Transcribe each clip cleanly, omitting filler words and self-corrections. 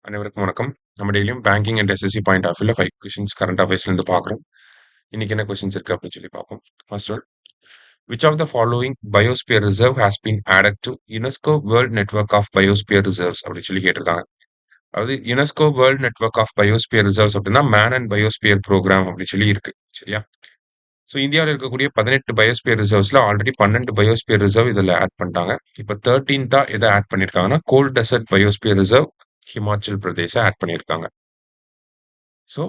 அனைவருக்கும் வணக்கம். நம்ம டெய்லியும் banking and SSC point of வியூல 5 கொஸ்டின்ஸ் கரண்ட் அஃபேர்ஸ்லேருந்து பார்க்குறோம். இன்னைக்கு என்ன கொஸ்டின்ஸ் இருக்கு அப்படின்னு சொல்லி பார்ப்போம். First one, which of the following biosphere reserve has been added to UNESCO world network of biosphere reserves அப்படின்னு சொல்லி கேட்டிருக்காங்க. அதாவது UNESCO world network of biosphere reserves அப்படின்னா மேன் அண்ட் பயோஸ்பியர் ப்ரோக்ராம் அப்படின்னு சொல்லி இருக்கு. சரியா? ஸோ இந்தியாவில் இருக்கக்கூடிய 18 பயோஸ்பியர் ரிசர்வ்ஸ்ல ஆல்ரெடி 12 பயோஸ்பியர் ரிசர்வ் இதில் ஆட் பண்ணிட்டாங்க. இப்போ 13th எதை ஆட் பண்ணியிருக்காங்கன்னா cold desert biosphere reserve Himachal Pradesh add பண்ணியிருக்காங்க. So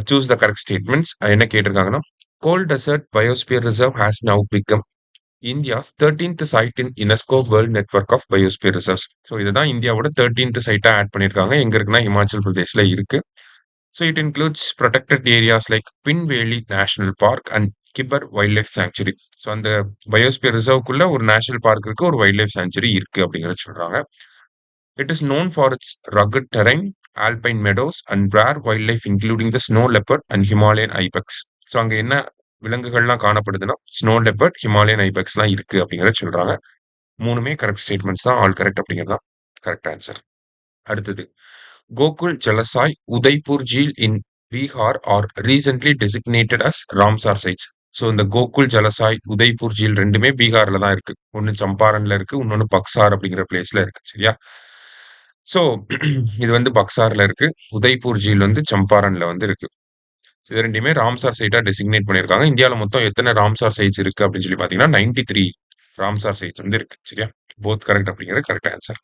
choose the correct statements. என்ன கேட்டிருக்காங்கன்னா cold desert biosphere reserve has now become India's 13th site in UNESCO world network of biosphere reserves. So இதுதான் இந்தியாவோட 13th சைட்டா add பண்ணியிருக்காங்க. எங்க இருக்குன்னா ஹிமாச்சல் பிரதேஷ்ல இருக்கு. So it includes protected areas like Pin Valley national park and Kibber wildlife sanctuary. So அந்த biosphere ரிசர்வ்க்குள்ள ஒரு நேஷனல் பார்க் இருக்கு, ஒரு வைல்ட் லைஃப் சாங்சுரி இருக்கு அப்படிங்கிறத சொல்றாங்க. It is known for its rugged terrain, alpine meadows, and rare wildlife including the snow leopard and Himalayan ibex. ஸோ அங்க என்ன விலங்குகள்லாம் காணப்படுதுன்னா ஸ்னோ லெப்பர்ட், ஹிமாலயன் ஐபெக்ஸ்லாம் இருக்கு அப்படிங்கிறத சொல்றாங்க. மூணுமே கரெக்ட் ஸ்டேட்மெண்ட்ஸ் தான், ஆல் கரெக்ட் அப்படிங்கிறது தான் கரெக்ட் ஆன்சர். அடுத்தது, Gokul Jalashay Udaipur Jheel in Bihar are recently designated as Ramsar sites. So இந்த கோகுல் ஜலசாய் உதய்பூர் ஜீல் ரெண்டுமே பீகார்ல தான் இருக்கு. ஒன்று சம்பாரன்ல இருக்கு, இன்னொன்று பக்சார் அப்படிங்கிற பிளேஸ்ல இருக்கு. சரியா? ஸோ இது வந்து பக்சார்ல இருக்கு, உதய்பூர் ஜீல் வந்து சம்பாரன்ல வந்து இருக்கு. இது ரெண்டுமே ராம்சார் சைட்டா டெசிக்னேட் பண்ணியிருக்காங்க. இந்தியாவில் மொத்தம் எத்தனை ராம்சார் சைட்ஸ் இருக்கு அப்படின்னு சொல்லி பார்த்தீங்கன்னா 93 ராம்சார் சைட்ஸ் வந்து இருக்கு. சரியா? போத் கரெக்ட் அப்படிங்கிறது கரெக்ட் ஆன்சர்.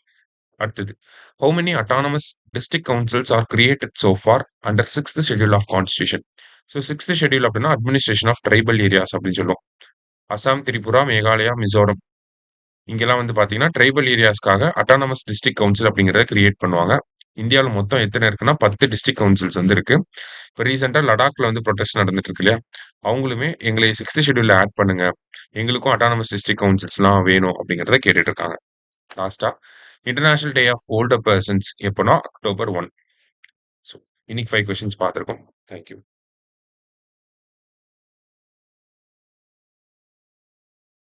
அடுத்தது, how many autonomous district councils are created so far under 6th schedule of constitution? So 6th schedule அப்படின்னா அட்மினிஸ்ட்ரேஷன் ஆஃப் ட்ரைபல் ஏரியாஸ் அப்படின்னு சொல்லுவோம். அசாம், திரிபுரா, மேகாலயா, மிசோரம் இங்கெல்லாம் வந்து பார்த்தீங்கன்னா ட்ரைபல் ஏரியாஸ்க்காக அட்டானமஸ் டிஸ்ட்ரிக்ட் கவுன்சில் அப்படிங்கிறத கிரியேட் பண்ணுவாங்க. இந்தியாவில் மொத்தம் எத்தனை இருக்குன்னா 10 டிஸ்ட்ரிக்ட் கவுன்சில்ஸ் வந்து இருக்கு. இப்போ ரீசெண்டாக லடாக்ல வந்து ப்ரொடெஸ்ட் நடந்துட்டு இருக்கு இல்லையா, அவங்களுமே எங்களை 6th ஷெட்யூல்ல ஆட் பண்ணுங்க, எங்களுக்கும் அட்டானமஸ் டிஸ்ட்ரிக்ட் கவுன்சில்ஸ்லாம் வேணும் அப்படிங்கிறத கேட்டுட்டு இருக்காங்க. லாஸ்டா, international day of older persons எப்போனா October 1. ஸோ இன்னைக்கு 5 கொஸ்டின்ஸ் பார்த்துருக்கோம். தேங்க்யூ.